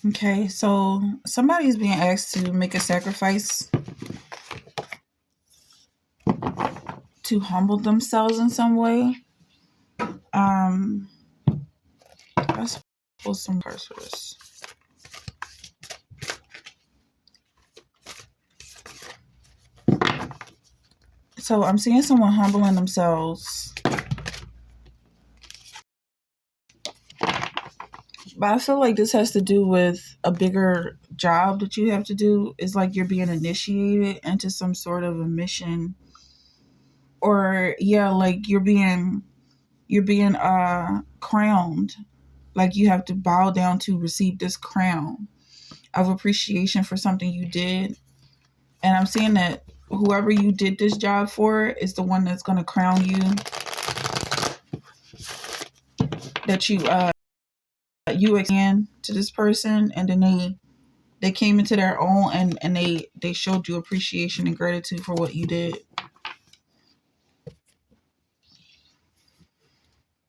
Okay, so somebody's being asked to make a sacrifice to humble themselves in some way. Um, let's pull some cards for this. So I'm seeing someone humbling themselves, but I feel like this has to do with a bigger job that you have to do. It's like you're being initiated into some sort of a mission, or yeah, like you're being crowned. Like you have to bow down to receive this crown of appreciation for something you did. And I'm seeing that whoever you did this job for is the one that's going to crown you, that you extend to this person, and then they came into their own, and they showed you appreciation and gratitude for what you did.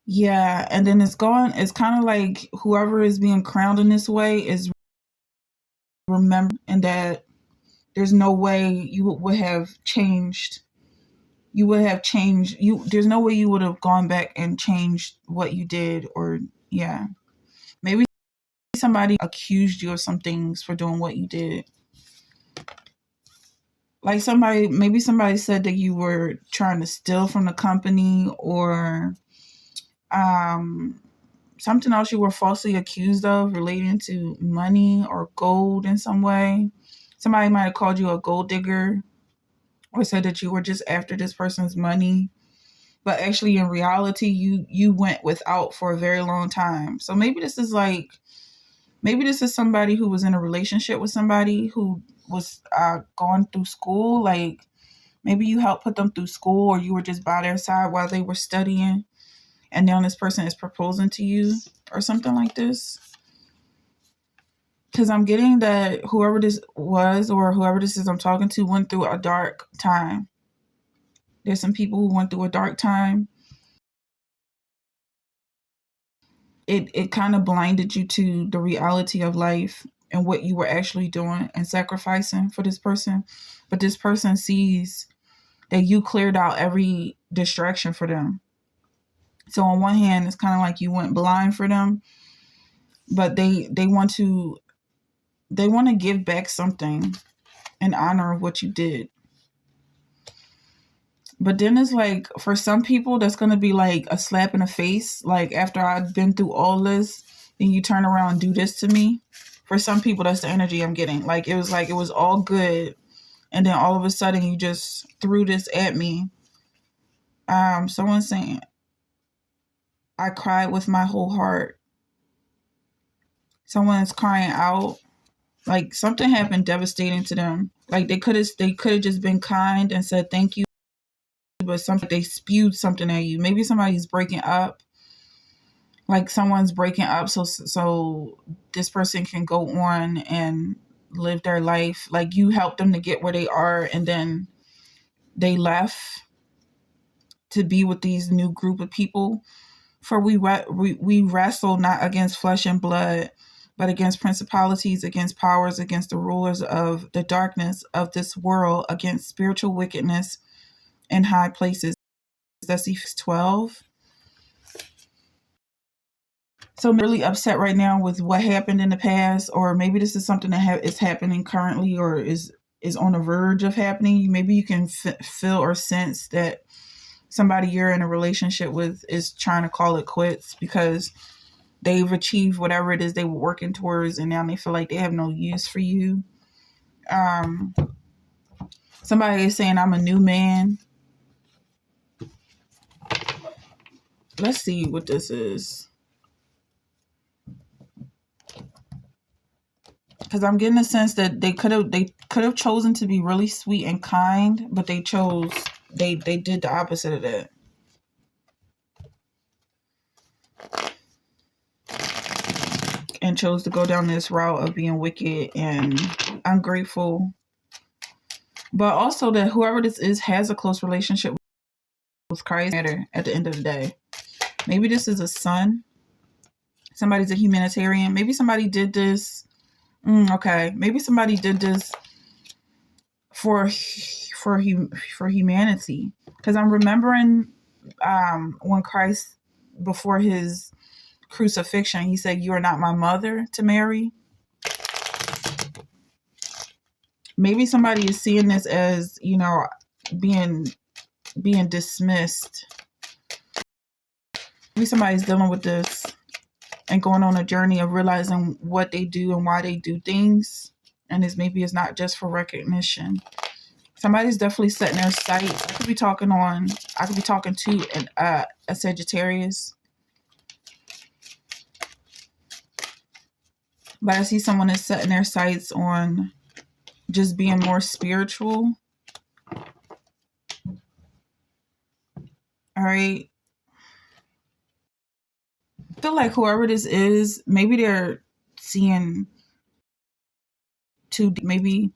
Yeah, and then it's kind of like whoever is being crowned in this way is remember, and that there's no way you would have changed. You would have changed. There's no way you would have gone back and changed what you did, or yeah, maybe somebody accused you of some things for doing what you did. Like maybe somebody said that you were trying to steal from the company, or um, something else you were falsely accused of relating to money or gold in some way. Somebody might have called you a gold digger, or said that you were just after this person's money, but actually in reality you went without for a very long time. So maybe this is somebody who was in a relationship with somebody who was going through school. Like maybe you helped put them through school, or you were just by their side while they were studying, and now this person is proposing to you or something like this. Because I'm getting that whoever this was, or whoever this is I'm talking to, went through a dark time. There's some people who went through a dark time. It kind of blinded you to the reality of life and what you were actually doing and sacrificing for this person. But this person sees that you cleared out every distraction for them. So on one hand, it's kind of like you went blind for them, but they want to give back something in honor of what you did. But then it's like for some people that's gonna be like a slap in the face. Like after I've been through all this, then you turn around and do this to me. For some people, that's the energy I'm getting. Like it was all good, and then all of a sudden you just threw this at me. Someone's saying I cried with my whole heart. Someone's crying out. Like something happened devastating to them. Like they could have just been kind and said thank you, but something they spewed something at you. Maybe somebody's breaking up. Like someone's breaking up, so this person can go on and live their life. Like you helped them to get where they are, and then they left to be with these new group of people. For we wrestle not against flesh and blood, but against principalities, against powers, against the rulers of the darkness of this world, against spiritual wickedness in high places. That's Ephesians 12. So I'm really upset right now with what happened in the past, or maybe this is something that is happening currently, or is on the verge of happening. Maybe you can feel or sense that somebody you're in a relationship with is trying to call it quits because they've achieved whatever it is they were working towards, and now they feel like they have no use for you. Um, Somebody is saying, I'm a new man. Let's see what this is. Because I'm getting a sense that they could have chosen to be really sweet and kind, but they did the opposite of that. And chose to go down this route of being wicked and ungrateful. But also that whoever this is has a close relationship with Christ matter at the end of the day. Maybe this is a son. Somebody's a humanitarian. Maybe somebody did this Okay, maybe somebody did this for for humanity, because I'm remembering when Christ, before his crucifixion, he said, "You are not my mother," to Mary. Maybe somebody is seeing this as, being dismissed. Maybe somebody's dealing with this and going on a journey of realizing what they do and why they do things, and it's not just for recognition. Somebody's definitely setting their sights. I could be talking to a Sagittarius, but I see someone is setting their sights on just being more spiritual. All right. I feel like whoever this is, maybe they're seeing too deep.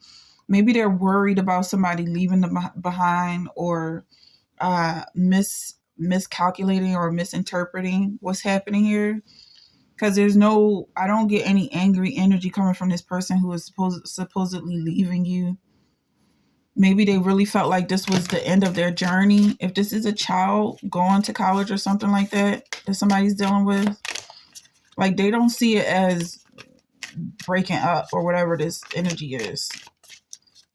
Maybe they're worried about somebody leaving them behind, or miscalculating or misinterpreting what's happening here. Because I don't get any angry energy coming from this person who is supposedly leaving you. Maybe they really felt like this was the end of their journey. If this is a child going to college or something like that somebody's dealing with, like, they don't see it as breaking up or whatever this energy is.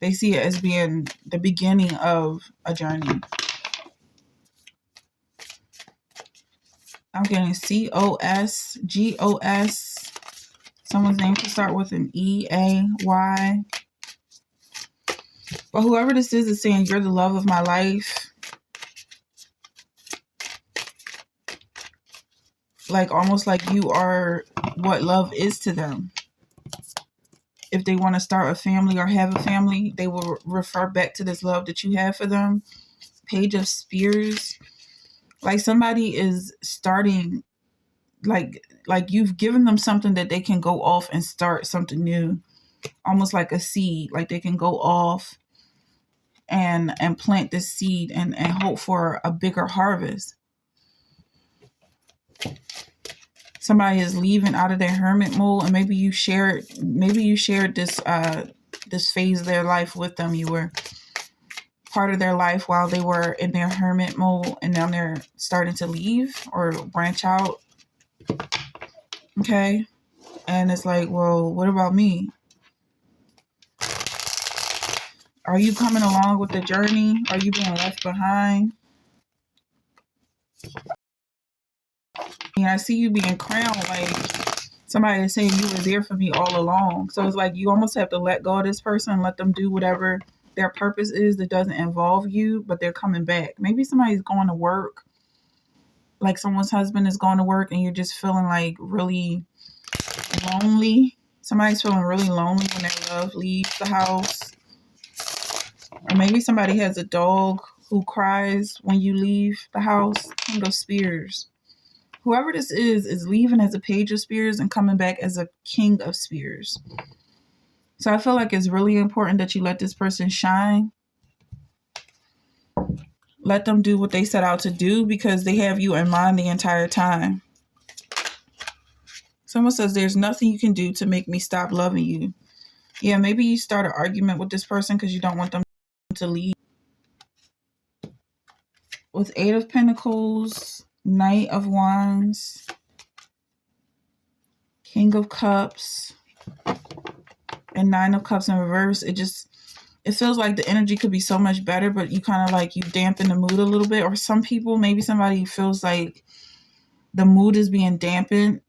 They see it as being the beginning of a journey. I'm getting COSGOS. Someone's name could start with an EAY. But whoever this is saying, "You're the love of my life." Like, almost like you are what love is to them. If they want to start a family or have a family, they will refer back to this love that you have for them. Page of Spears. Like, somebody is starting, like you've given them something that they can go off and start something new. Almost like a seed. Like, they can go off and plant this seed and hope for a bigger harvest. Somebody is leaving out of their hermit mode, and maybe you shared this this phase of their life with them. You were part of their life while they were in their hermit mode, and now they're starting to leave or branch out. Okay. And it's like, well, what about me? Are you coming along with the journey? Are you being left behind? I see you being crowned, like somebody is saying you were there for me all along. So it's like you almost have to let go of this person, let them do whatever their purpose is that doesn't involve you, but they're coming back. Maybe somebody's going to work, like someone's husband is going to work, and you're just feeling like really lonely. Somebody's feeling really lonely when their love leaves the house. Or maybe somebody has a dog who cries when you leave the house. King of Spears. Whoever this is leaving as a Page of Spears and coming back as a King of Spears. So I feel like it's really important that you let this person shine. Let them do what they set out to do, because they have you in mind the entire time. Someone says, "There's nothing you can do to make me stop loving you." Yeah, maybe you start an argument with this person because you don't want them to leave. With Eight of Pentacles, Knight of Wands, King of Cups, and Nine of Cups in reverse, it feels like the energy could be so much better, but you kind of like you dampen the mood a little bit. Or some people, maybe somebody feels like the mood is being dampened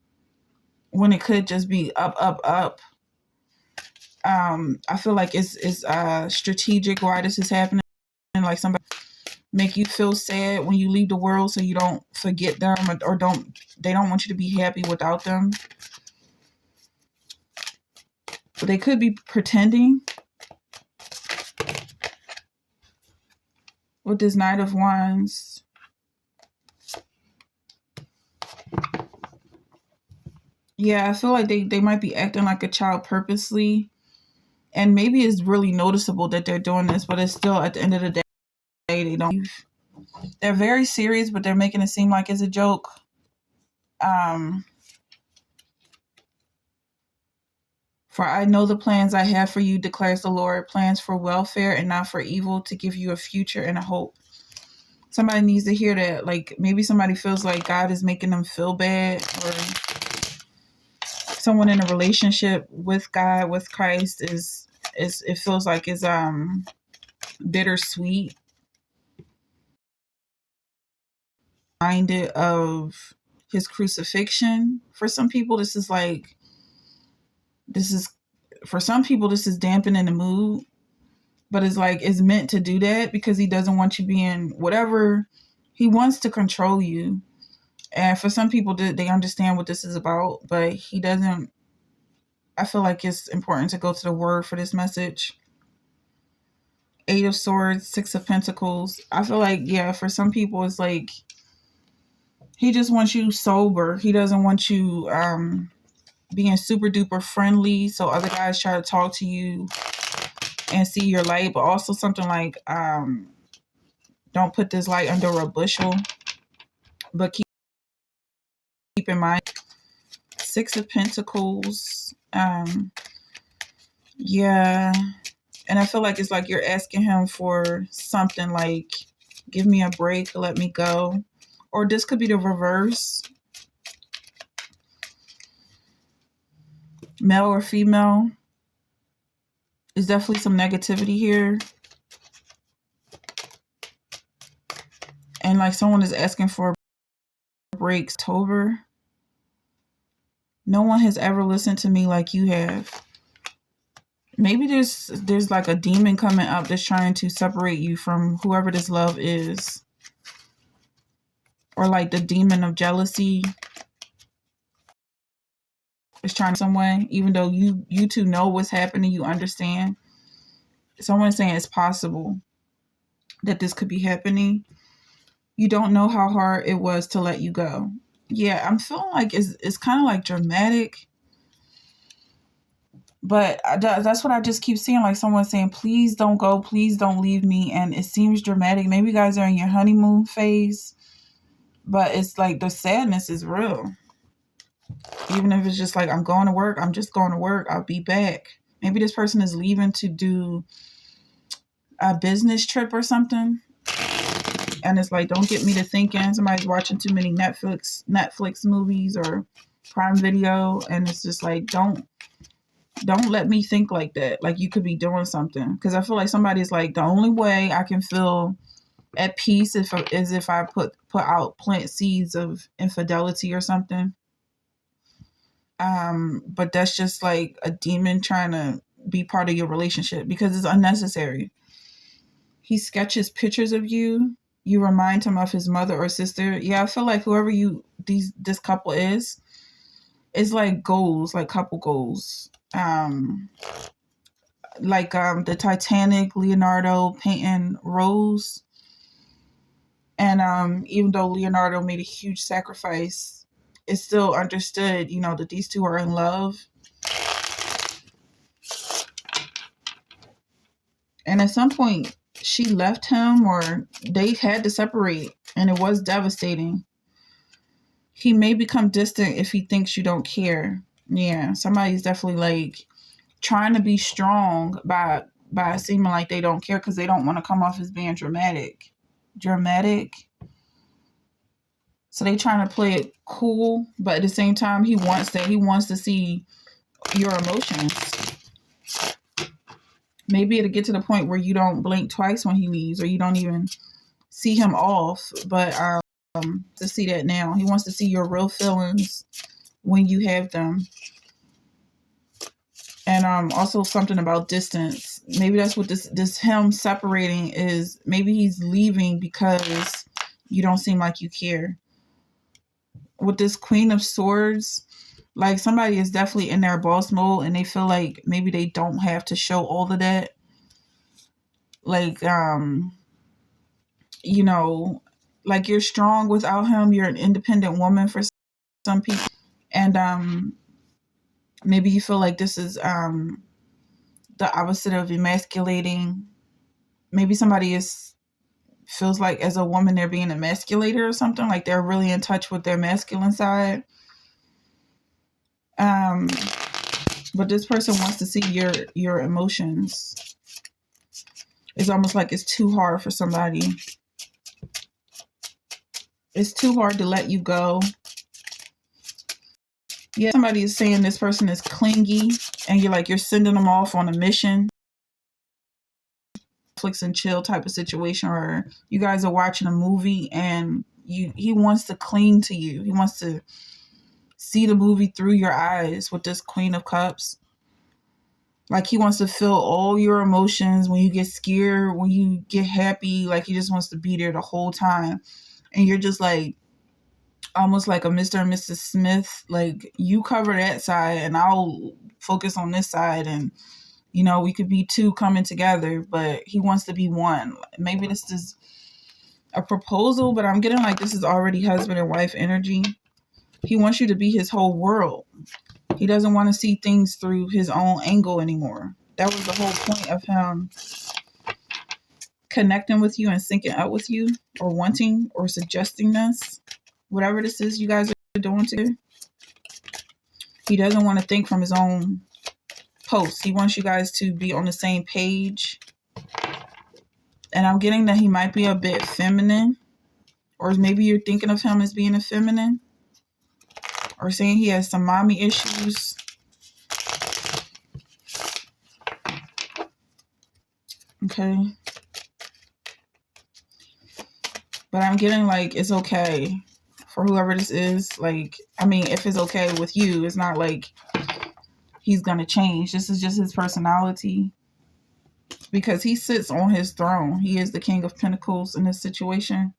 when it could just be up, up, up. I feel like it's strategic why this is happening. Like, somebody make you feel sad when you leave the world, so you don't forget them, or they don't want you to be happy without them. But they could be pretending. With this Knight of Wands, yeah, I feel like they might be acting like a child purposely, and maybe it's really noticeable that they're doing this, but it's still, at the end of the day, they don't. They're very serious, but they're making it seem like it's a joke. For I know the plans I have for you, declares the Lord, plans for welfare and not for evil, to give you a future and a hope. Somebody needs to hear that. Like maybe somebody feels like God is making them feel bad, or someone in a relationship with God, with Christ is it feels like is bittersweet. Reminded of his crucifixion. For some people, this is for some people this is dampening the mood, but it's like it's meant to do that because he doesn't want you being whatever. He wants to control you. And for some people, they understand what this is about, but he doesn't. I feel like it's important to go to the word for this message. 8 of Swords, 6 of Pentacles. I feel like, yeah, for some people, it's like he just wants you sober. He doesn't want you being super duper friendly, so other guys try to talk to you and see your light, but also something like don't put this light under a bushel. But keep in mind, 6 of Pentacles. Yeah. And I feel like it's like you're asking him for something like, give me a break, let me go. Or this could be the reverse. Male or female. There's definitely some negativity here. And like someone is asking for breaks. October. No one has ever listened to me like you have. Maybe there's like a demon coming up that's trying to separate you from whoever this love is. Or like the demon of jealousy is trying some way, even though you two know what's happening, you understand. Someone's saying it's possible that this could be happening. You don't know how hard it was to let you go. Yeah, I'm feeling like it's kind of like dramatic. But that's what I just keep seeing. Like someone saying, please don't go. Please don't leave me. And it seems dramatic. Maybe you guys are in your honeymoon phase. But it's like the sadness is real. Even if it's just like, I'm going to work. I'm just going to work. I'll be back. Maybe this person is leaving to do a business trip or something. And it's like, don't get me to thinking somebody's watching too many Netflix movies or Prime Video. And it's just like, don't let me think like that. Like you could be doing something. Because I feel like somebody's like, the only way I can feel at peace is if I plant seeds of infidelity or something. But that's just like a demon trying to be part of your relationship because it's unnecessary. He sketches pictures of you. You remind him of his mother or sister. Yeah, I feel like whoever this couple is like goals, like couple goals. Like the Titanic, Leonardo painting Rose. And even though Leonardo made a huge sacrifice, it's still understood, that these two are in love. And at some point, she left him or they had to separate, and it was devastating. He may become distant if he thinks you don't care. Yeah, somebody's definitely like trying to be strong by seeming like they don't care because they don't want to come off as being dramatic. So they trying to play it cool, but at the same time, he wants to see your emotions. Maybe it'll get to the point where you don't blink twice when he leaves, or you don't even see him off. But to see that now, he wants to see your real feelings when you have them. And also something about distance. Maybe that's what this him separating is. Maybe he's leaving because you don't seem like you care. With this Queen of Swords, like somebody is definitely in their boss mode and they feel like maybe they don't have to show all of that. Like, like you're strong without him. You're an independent woman for some people. And maybe you feel like this is the opposite of emasculating. Maybe somebody feels like as a woman they're being emasculated or something, like they're really in touch with their masculine side. But this person wants to see your emotions. It's almost like it's too hard for somebody. It's too hard to let you go. Yeah, somebody is saying this person is clingy, and you're sending them off on a mission, Netflix and chill type of situation, or you guys are watching a movie and he wants to cling to you. He wants to see the movie through your eyes with this Queen of Cups. Like he wants to feel all your emotions when you get scared, when you get happy. Like he just wants to be there the whole time. And you're just like almost like a Mr. and Mrs. Smith. Like you cover that side and I'll focus on this side, and we could be two coming together, but he wants to be one. Maybe this is a proposal, but I'm getting like this is already husband and wife energy. He wants you to be his whole world. He doesn't want to see things through his own angle anymore. That was the whole point of him connecting with you and syncing up with you, or wanting or suggesting this. Whatever this is you guys are doing together. He doesn't want to think from his own post. He wants you guys to be on the same page. And I'm getting that he might be a bit feminine, or maybe you're thinking of him as being a feminine, or saying he has some mommy issues. Okay. But I'm getting like it's okay for whoever this is. Like, I mean, if it's okay with you, it's not like he's going to change. This is just his personality. Because he sits on his throne. He is the King of Pentacles in this situation.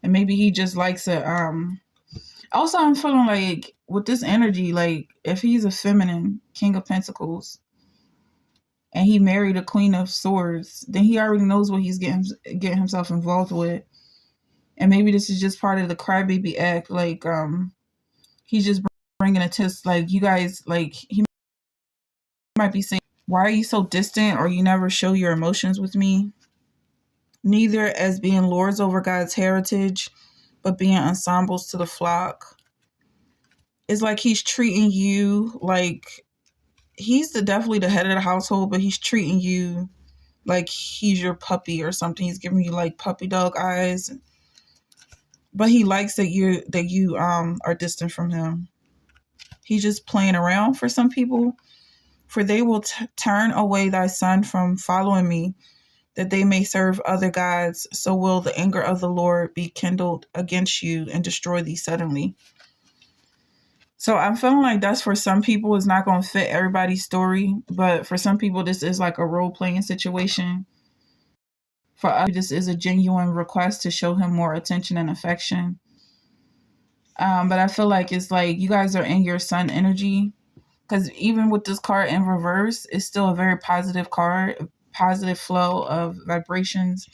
And maybe he just likes it. Also, I'm feeling like with this energy, like if he's a feminine King of Pentacles and he married a Queen of Swords, then he already knows what he's getting himself involved with. And maybe this is just part of the crybaby act. Like, he's just bringing it to, like, you guys, like, he might be saying, why are you so distant, or you never show your emotions with me? Neither as being lords over God's heritage, but being ensembles to the flock. It's like he's treating you like he's definitely the head of the household, but he's treating you like he's your puppy or something. He's giving you like puppy dog eyes. But he likes that you are distant from him. He's just playing around for some people. For they will turn away thy son from following me, that they may serve other gods. So will the anger of the Lord be kindled against you and destroy thee suddenly. So I'm feeling like that's for some people. It's not going to fit everybody's story. But for some people, this is like a role-playing situation. For us, this is a genuine request to show him more attention and affection. But I feel like it's like you guys are in your sun energy. Because even with this card in reverse, it's still a very positive card, a positive flow of vibrations.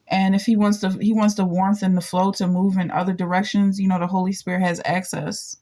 And if he wants the warmth and the flow to move in other directions, the Holy Spirit has access.